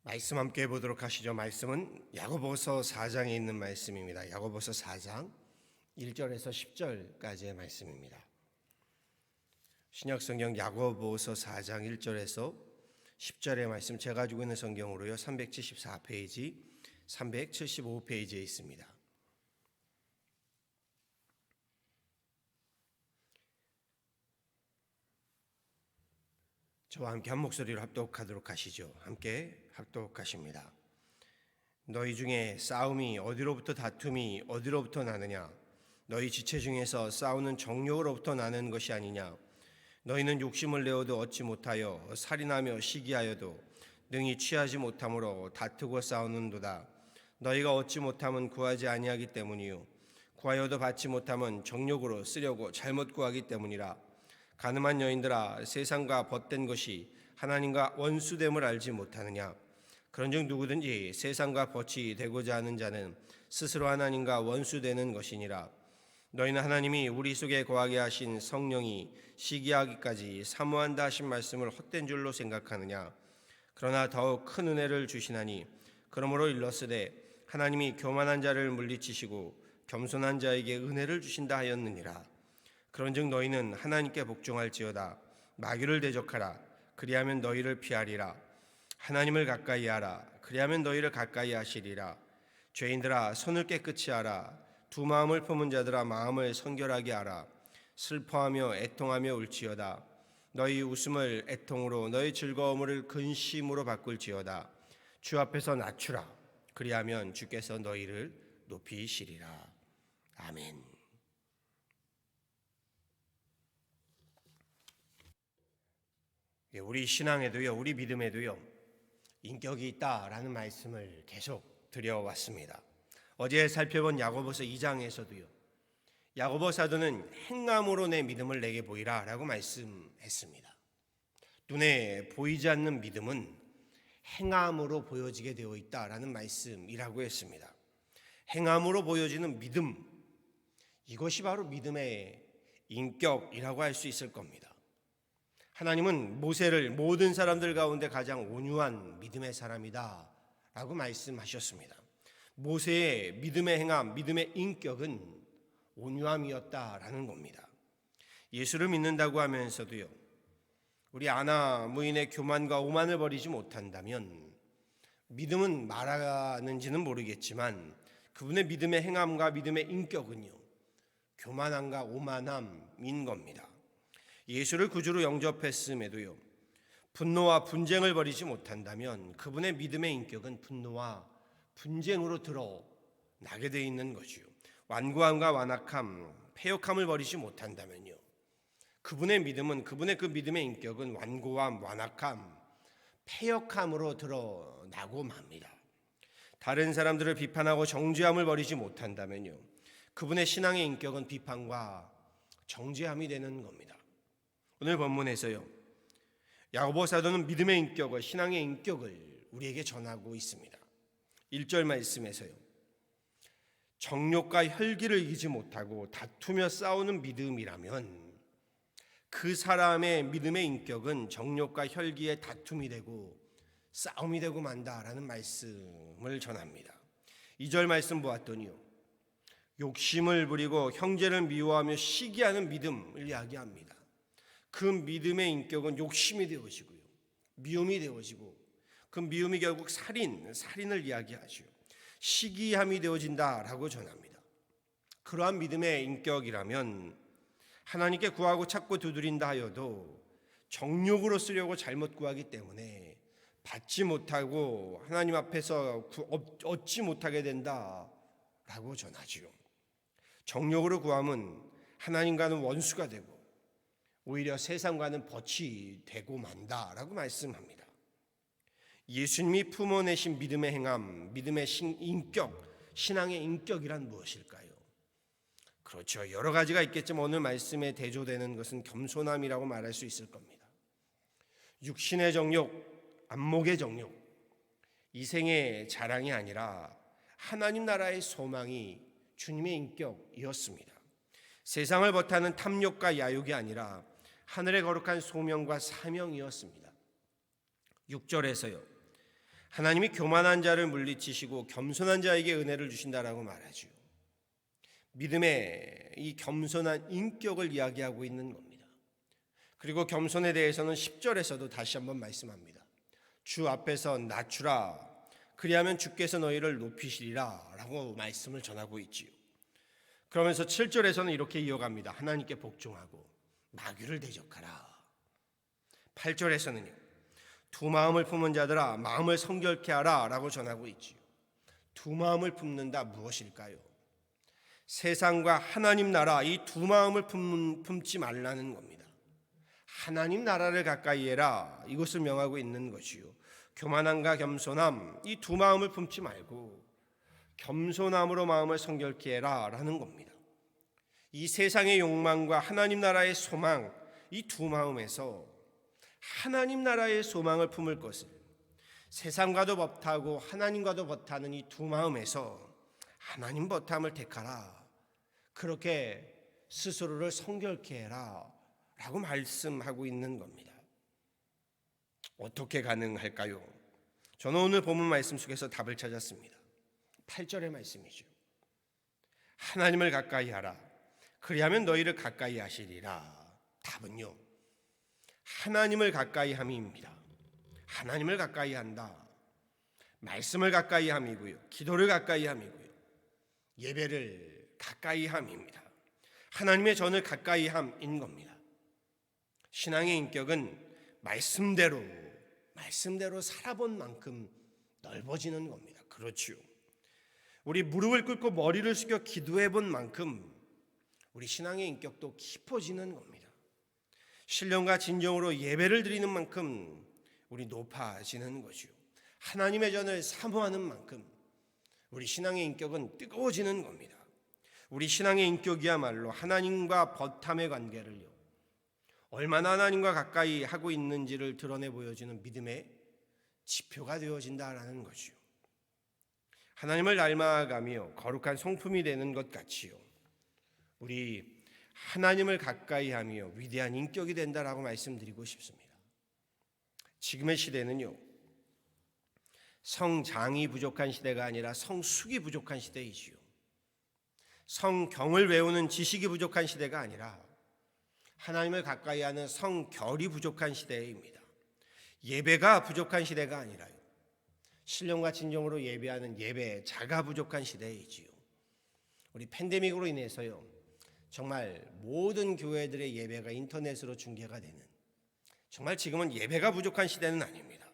말씀 함께 보도록 하시죠. 말씀은 야고보서 4장에 있는 말씀입니다. 야고보서 4장 1절에서 10절까지의 말씀입니다. 신약성경 야고보서 4장 1절에서 10절의 말씀, 제가 가지고 있는 성경으로요 374페이지, 375페이지에 있습니다. 저와 함께 한 목소리로 합독하도록 하시죠. 함께 합독하십니다. 너희 중에 싸움이 어디로부터, 다툼이 어디로부터 나느냐? 너희 지체 중에서 싸우는 정욕으로부터 나는 것이 아니냐? 너희는 욕심을 내어도 얻지 못하여 살인하며 시기하여도 능히 취하지 못함으로 다투고 싸우는도다. 너희가 얻지 못함은 구하지 아니하기 때문이요 구하여도 받지 못함은 정욕으로 쓰려고 잘못 구하기 때문이라. 가늠한 여인들아, 세상과 벗된 것이 하나님과 원수됨을 알지 못하느냐? 그런즉 누구든지 세상과 벗이 되고자 하는 자는 스스로 하나님과 원수되는 것이니라. 너희는 하나님이 우리 속에 거하게 하신 성령이 시기하기까지 사모한다 하신 말씀을 헛된 줄로 생각하느냐? 그러나 더욱 큰 은혜를 주시나니 그러므로 일렀으되 하나님이 교만한 자를 물리치시고 겸손한 자에게 은혜를 주신다 하였느니라. 그런즉 너희는 하나님께 복종할지어다. 마귀를 대적하라. 그리하면 너희를 피하리라. 하나님을 가까이 하라. 그리하면 너희를 가까이 하시리라. 죄인들아, 손을 깨끗이 하라. 두 마음을 품은 자들아, 마음을 성결하게 하라. 슬퍼하며 애통하며 울지어다. 너희 웃음을 애통으로, 너희 즐거움을 근심으로 바꿀지어다. 주 앞에서 낮추라. 그리하면 주께서 너희를 높이시리라. 아멘. 우리 신앙에도요, 우리 믿음에도요, 인격이 있다라는 말씀을 계속 드려왔습니다. 어제 살펴본 야고보서 2장에서도요, 야고보 사도는 행함으로 내 믿음을 내게 보이라 라고 말씀했습니다. 눈에 보이지 않는 믿음은 행함으로 보여지게 되어 있다라는 말씀이라고 했습니다. 행함으로 보여지는 믿음, 이것이 바로 믿음의 인격이라고 할 수 있을 겁니다. 하나님은 모세를 모든 사람들 가운데 가장 온유한 믿음의 사람이다 라고 말씀하셨습니다. 모세의 믿음의 행함, 믿음의 인격은 온유함이었다라는 겁니다. 예수를 믿는다고 하면서도요, 우리 아나 무인의 교만과 오만을 버리지 못한다면 믿음은 말하는지는 모르겠지만 그분의 믿음의 행함과 믿음의 인격은요, 교만함과 오만함인 겁니다. 예수를 구주로 영접했음에도요, 분노와 분쟁을 버리지 못한다면 그분의 믿음의 인격은 분노와 분쟁으로 드러나게 되어 있는 거지요. 완고함과 완악함, 패역함을 버리지 못한다면요, 그분의 믿음은, 그분의 그 믿음의 인격은 완고함, 완악함, 패역함으로 드러나고 맙니다. 다른 사람들을 비판하고 정죄함을 버리지 못한다면요, 그분의 신앙의 인격은 비판과 정죄함이 되는 겁니다. 오늘 본문에서요, 야고보 사도는 믿음의 인격과 신앙의 인격을 우리에게 전하고 있습니다. 1절 말씀에서요, 정욕과 혈기를 이기지 못하고 다투며 싸우는 믿음이라면 그 사람의 믿음의 인격은 정욕과 혈기의 다툼이 되고 싸움이 되고 만다라는 말씀을 전합니다. 2절 말씀 보았더니요, 욕심을 부리고 형제를 미워하며 시기하는 믿음을 이야기합니다. 그 믿음의 인격은 욕심이 되어지고요, 미움이 되어지고, 그 미움이 결국 살인을 이야기하죠. 시기함이 되어진다라고 전합니다. 그러한 믿음의 인격이라면 하나님께 구하고 찾고 두드린다 하여도 정욕으로 쓰려고 잘못 구하기 때문에 받지 못하고 하나님 앞에서 얻지 못하게 된다라고 전하지요. 정욕으로 구함은 하나님과는 원수가 되고 오히려 세상과는 벗이 되고 만다라고 말씀합니다. 예수님이 품어내신 믿음의 행함, 믿음의 인격, 신앙의 인격이란 무엇일까요? 그렇죠, 여러 가지가 있겠지만 오늘 말씀에 대조되는 것은 겸손함이라고 말할 수 있을 겁니다. 육신의 정욕, 안목의 정욕, 이생의 자랑이 아니라 하나님 나라의 소망이 주님의 인격이었습니다. 세상을 벗하는 탐욕과 야욕이 아니라 하늘의 거룩한 소명과 사명이었습니다. 6절에서요, 하나님이 교만한 자를 물리치시고 겸손한 자에게 은혜를 주신다라고 말하죠. 믿음의 이 겸손한 인격을 이야기하고 있는 겁니다. 그리고 겸손에 대해서는 10절에서도 다시 한번 말씀합니다. 주 앞에서 낮추라, 그리하면 주께서 너희를 높이시리라 라고 말씀을 전하고 있지요. 그러면서 7절에서는 이렇게 이어갑니다. 하나님께 복종하고 마귀를 대적하라. 8절에서는요, 두 마음을 품은 자들아 마음을 성결케 하라 라고 전하고 있지요. 두 마음을 품는다, 무엇일까요? 세상과 하나님 나라, 이 두 마음을 품지 말라는 겁니다. 하나님 나라를 가까이 해라, 이것을 명하고 있는 것이요. 교만함과 겸손함, 이 두 마음을 품지 말고 겸손함으로 마음을 성결케 해라 라는 겁니다. 이 세상의 욕망과 하나님 나라의 소망, 이 두 마음에서 하나님 나라의 소망을 품을 것을, 세상과도 버타고 하나님과도 버타는 이 두 마음에서 하나님 버탐을 택하라, 그렇게 스스로를 성결케 해라 라고 말씀하고 있는 겁니다. 어떻게 가능할까요? 저는 오늘 본문 말씀 속에서 답을 찾았습니다. 8절의 말씀이죠. 하나님을 가까이 하라, 그리하면 너희를 가까이 하시리라. 답은요, 하나님을 가까이 함입니다. 하나님을 가까이 한다, 말씀을 가까이 함이고요, 기도를 가까이 함이고요, 예배를 가까이 함입니다. 하나님의 전을 가까이 함인 겁니다. 신앙의 인격은 말씀대로 살아본 만큼 넓어지는 겁니다. 그렇지요. 우리 무릎을 꿇고 머리를 숙여 기도해 본 만큼 우리 신앙의 인격도 깊어지는 겁니다. 신령과 진정으로 예배를 드리는 만큼 우리 높아지는 것이요. 하나님의 전을 사모하는 만큼 우리 신앙의 인격은 뜨거워지는 겁니다. 우리 신앙의 인격이야말로 하나님과 버탐의 관계를요, 얼마나 하나님과 가까이 하고 있는지를 드러내 보여주는 믿음의 지표가 되어진다라는 것이요. 하나님을 닮아가며 거룩한 성품이 되는 것 같이요, 우리 하나님을 가까이 하며 위대한 인격이 된다라고 말씀드리고 싶습니다. 지금의 시대는요, 성장이 부족한 시대가 아니라 성숙이 부족한 시대이지요. 성경을 외우는 지식이 부족한 시대가 아니라 하나님을 가까이 하는 성결이 부족한 시대입니다. 예배가 부족한 시대가 아니라요, 신령과 진정으로 예배하는 예배자가 부족한 시대이지요. 우리 팬데믹으로 인해서요, 정말 모든 교회들의 예배가 인터넷으로 중계가 되는, 정말 지금은 예배가 부족한 시대는 아닙니다.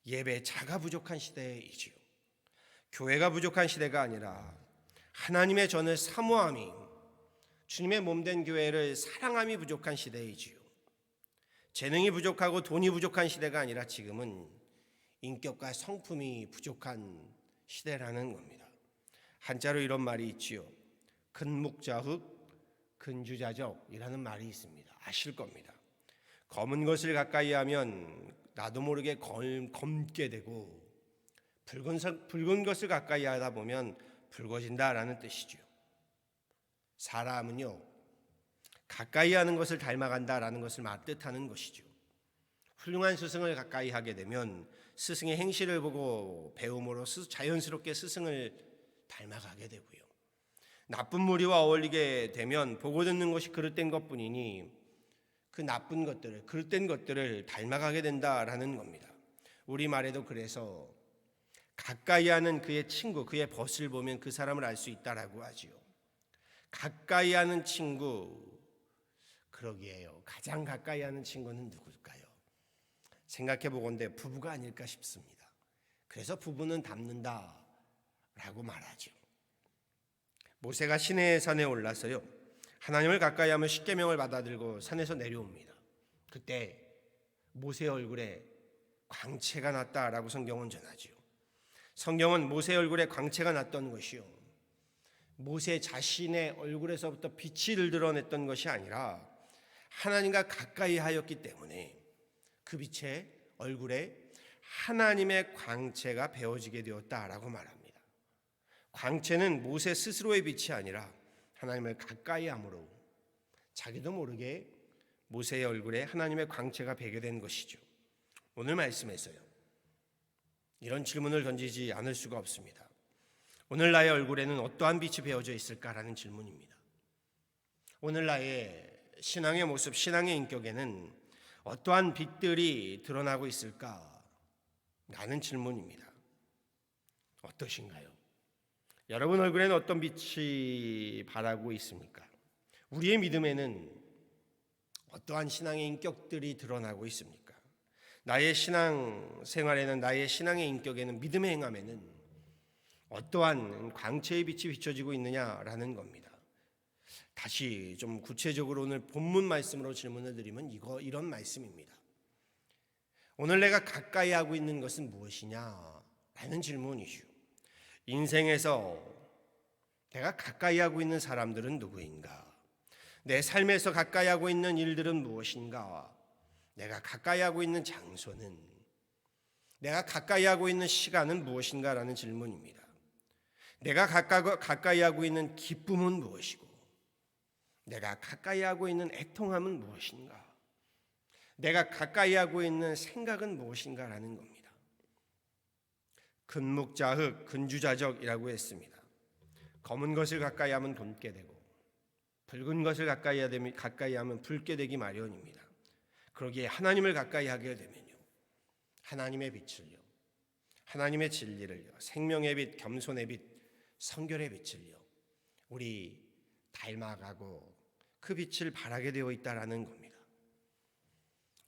예배자가 부족한 시대이지요. 교회가 부족한 시대가 아니라 하나님의 전을 사모함이, 주님의 몸된 교회를 사랑함이 부족한 시대이지요. 재능이 부족하고 돈이 부족한 시대가 아니라 지금은 인격과 성품이 부족한 시대라는 겁니다. 한자로 이런 말이 있지요. 근묵자흑 근주자적이라는 말이 있습니다. 아실 겁니다. 검은 것을 가까이 하면 나도 모르게 검게 되고, 붉은 것을 가까이 하다 보면 붉어진다라는 뜻이죠. 사람은요, 가까이 하는 것을 닮아간다라는 것을 뜻하는 것이죠. 훌륭한 스승을 가까이 하게 되면 스승의 행실을 보고 배움으로 자연스럽게 스승을 닮아가게 되고요, 나쁜 무리와 어울리게 되면 보고 듣는 것이 그릇된 것뿐이니 그 나쁜 것들을, 그릇된 것들을 닮아가게 된다라는 겁니다. 우리말에도 그래서 가까이 하는 그의 친구, 그의 벗을 보면 그 사람을 알 수 있다라고 하지요. 가까이 하는 친구, 그러기에요, 가장 가까이 하는 친구는 누굴까요? 생각해 보건대 부부가 아닐까 싶습니다. 그래서 부부는 닮는다라고 말하죠. 모세가 시내의 산에 올라서요, 하나님을 가까이 하며 십계명을 받아들고 산에서 내려옵니다. 그때 모세 얼굴에 광채가 났다라고 성경은 전하지요. 성경은 모세 얼굴에 광채가 났던 것이요, 모세 자신의 얼굴에서부터 빛을 드러냈던 것이 아니라 하나님과 가까이 하였기 때문에 그 빛의 얼굴에 하나님의 광채가 배어지게 되었다라고 말합니다. 광채는 모세 스스로의 빛이 아니라 하나님을 가까이 함으로 자기도 모르게 모세의 얼굴에 하나님의 광채가 배게 된 것이죠. 오늘 말씀에서요, 이런 질문을 던지지 않을 수가 없습니다. 오늘 나의 얼굴에는 어떠한 빛이 배어져 있을까라는 질문입니다. 오늘 나의 신앙의 모습, 신앙의 인격에는 어떠한 빛들이 드러나고 있을까? 라는 질문입니다. 어떠신가요? 여러분 얼굴에는 어떤 빛이 발하고 있습니까? 우리의 믿음에는 어떠한 신앙의 인격들이 드러나고 있습니까? 나의 신앙 생활에는, 나의 신앙의 인격에는, 믿음의 행함에는 어떠한 광채의 빛이 비춰지고 있느냐라는 겁니다. 다시 좀 구체적으로 오늘 본문 말씀으로 질문을 드리면 이런 말씀입니다. 오늘 내가 가까이 하고 있는 것은 무엇이냐라는 질문이죠. 인생에서 내가 가까이 하고 있는 사람들은 누구인가? 내 삶에서 가까이 하고 있는 일들은 무엇인가? 내가 가까이 하고 있는 장소는, 내가 가까이 하고 있는 시간은 무엇인가라는 질문입니다. 내가 가까이 하고 있는 기쁨은 무엇이고, 내가 가까이 하고 있는 애통함은 무엇인가? 내가 가까이 하고 있는 생각은 무엇인가라는 겁니다. 근묵자흑, 근주자적이라고 했습니다. 검은 것을 가까이 하면 돋게 되고 붉은 것을 가까이 하면 붉게 되기 마련입니다. 그러기에 하나님을 가까이 하게 되면요, 하나님의 빛을요, 하나님의 진리를요, 생명의 빛, 겸손의 빛, 성결의 빛을요, 우리 닮아가고 그 빛을 발하게 되어 있다라는 겁니다.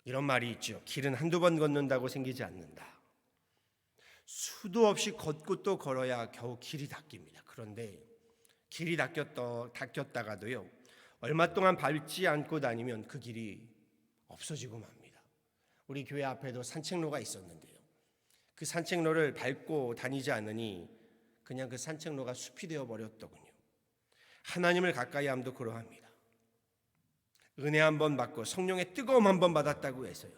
이런 말이 있죠. 길은 한두 번 걷는다고 생기지 않는다. 수도 없이 걷고 또 걸어야 겨우 길이 닦입니다. 그런데 길이 닦였다가도요, 얼마 동안 밟지 않고 다니면 그 길이 없어지고 맙니다. 우리 교회 앞에도 산책로가 있었는데요, 그 산책로를 밟고 다니지 않으니 그냥 그 산책로가 숲이 되어 버렸더군요. 하나님을 가까이 함도 그러합니다. 은혜 한 번 받고 성령의 뜨거움 한 번 받았다고 해서요,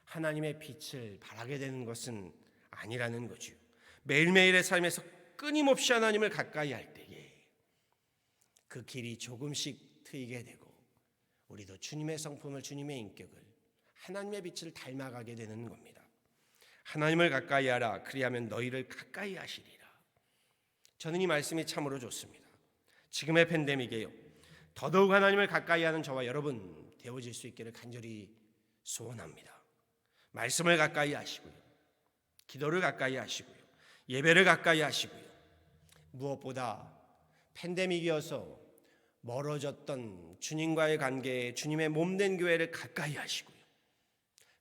하나님의 빛을 발하게 되는 것은 아니라는 거죠. 매일매일의 삶에서 끊임없이 하나님을 가까이 할 때에 그 길이 조금씩 트이게 되고 우리도 주님의 성품을, 주님의 인격을, 하나님의 빛을 닮아가게 되는 겁니다. 하나님을 가까이 하라, 그리하면 너희를 가까이 하시리라. 저는 이 말씀이 참으로 좋습니다. 지금의 팬데믹에요, 더더욱 하나님을 가까이 하는 저와 여러분 되어질 수 있기를 간절히 소원합니다. 말씀을 가까이 하시고요, 기도를 가까이 하시고요, 예배를 가까이 하시고요, 무엇보다 팬데믹이어서 멀어졌던 주님과의 관계에 주님의 몸된 교회를 가까이 하시고요,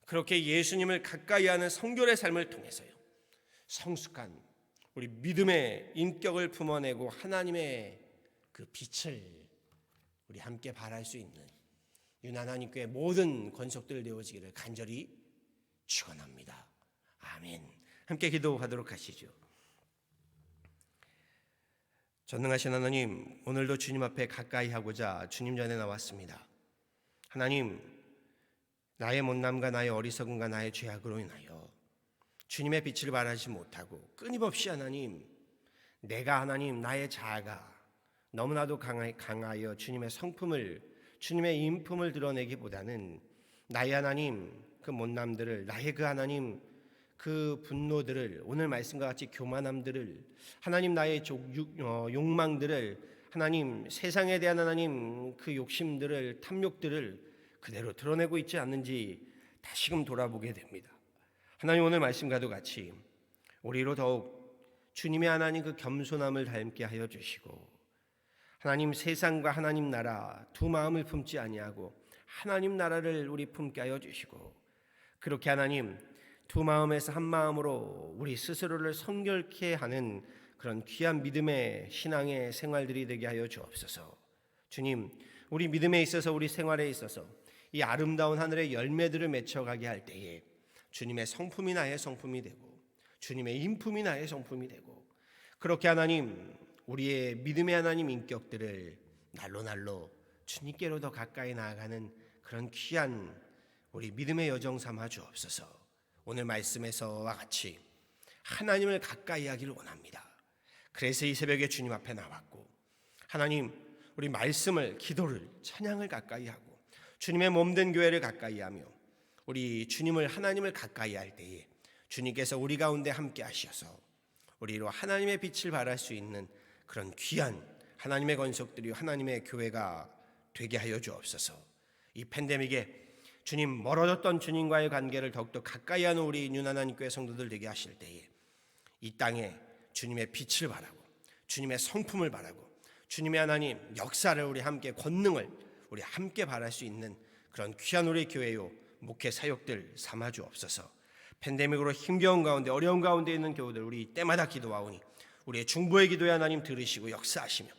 그렇게 예수님을 가까이 하는 성결의 삶을 통해서요, 성숙한 우리 믿음의 인격을 품어내고 하나님의 그 빛을 우리 함께 발할 수 있는 유난한 교회 모든 권속들 되어지기를 간절히 축원합니다. 아멘. 함께 기도하도록 하시죠. 전능하신 하나님, 오늘도 주님 앞에 가까이 하고자 주님 전에 나왔습니다. 하나님, 나의 못남과 나의 어리석음과 나의 죄악으로 인하여 주님의 빛을 발하지 못하고 끊임없이 하나님, 내가 하나님 나의 자아가 너무나도 강하여 주님의 성품을, 주님의 인품을 드러내기보다는 나의 하나님 그 못남들을, 나의 그 하나님 그 분노들을, 오늘 말씀과 같이 교만함들을, 하나님 나의 욕망들을, 하나님 세상에 대한 하나님 그 욕심들을, 탐욕들을 그대로 드러내고 있지 않는지 다시금 돌아보게 됩니다. 하나님, 오늘 말씀과도 같이 우리로 더욱 주님의 하나님 그 겸손함을 닮게 하여 주시고, 하나님 세상과 하나님 나라 두 마음을 품지 아니하고 하나님 나라를 우리 품게 하여 주시고, 그렇게 하나님 두 마음에서 한 마음으로 우리 스스로를 성결케 하는 그런 귀한 믿음의 신앙의 생활들이 되게 하여 주옵소서. 주님, 우리 믿음에 있어서, 우리 생활에 있어서 이 아름다운 하늘의 열매들을 맺혀가게 할 때에 주님의 성품이 나의 성품이 되고 주님의 인품이 나의 성품이 되고, 그렇게 하나님 우리의 믿음의 하나님 인격들을 날로 주님께로 더 가까이 나아가는 그런 귀한 우리 믿음의 여정 삼아 주옵소서. 오늘 말씀에서와 같이 하나님을 가까이 하기를 원합니다. 그래서 이 새벽에 주님 앞에 나왔고, 하나님 우리 말씀을, 기도를, 찬양을 가까이 하고 주님의 몸된 교회를 가까이 하며 우리 주님을, 하나님을 가까이 할 때에 주님께서 우리 가운데 함께 하셔서 우리로 하나님의 빛을 발할 수 있는 그런 귀한 하나님의 건속들이 하나님의 교회가 되게 하여 주옵소서. 이 팬데믹에 주님 멀어졌던 주님과의 관계를 더욱더 가까이 하는 우리 윤하나님 교회 성도들 되게 하실 때에 이 땅에 주님의 빛을 바라고 주님의 성품을 바라고 주님의 하나님 역사를 우리 함께 권능을 우리 함께 바랄 수 있는 그런 귀한 우리 교회요 목회 사역들 삼아 주옵소서. 팬데믹으로 힘겨운 가운데 어려운 가운데 있는 교우들 우리 때마다 기도하오니 우리의 중보의 기도에 하나님 들으시고 역사하시며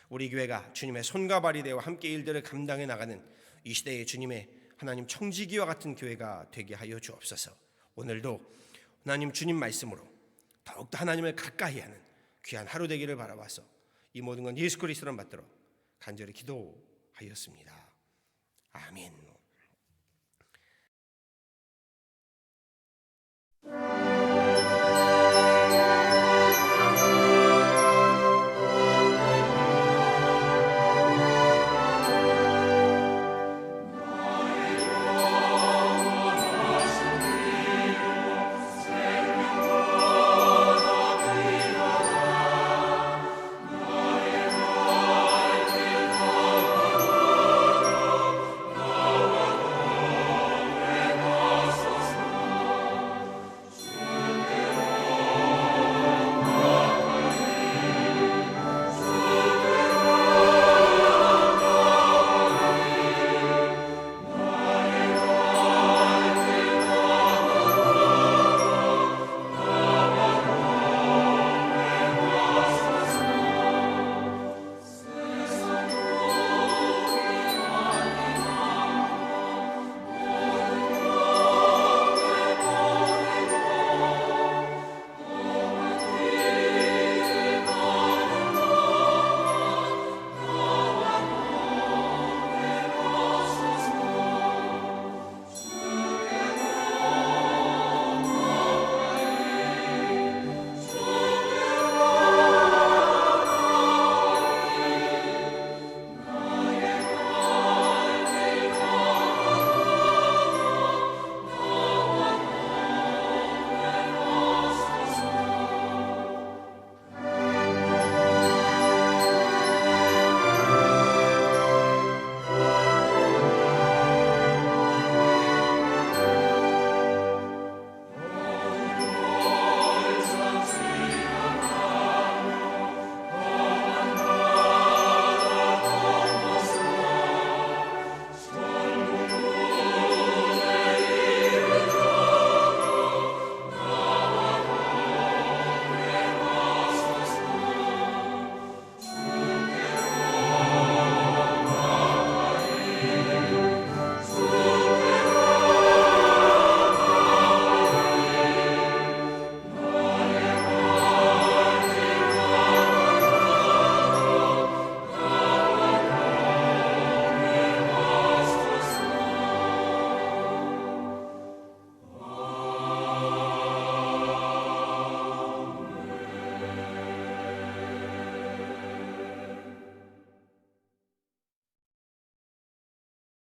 우리 교회가 주님의 손과 발이 되어 함께 일들을 감당해 나가는 이 시대의 주님의 하나님 청지기와 같은 교회가 되게 하여 주옵소서. 오늘도 하나님 주님 말씀으로 더욱더 하나님을 가까이 하는 귀한 하루 되기를 바라와서 이 모든 건 예수 그리스도를 받들어 간절히 기도하였습니다. 아멘.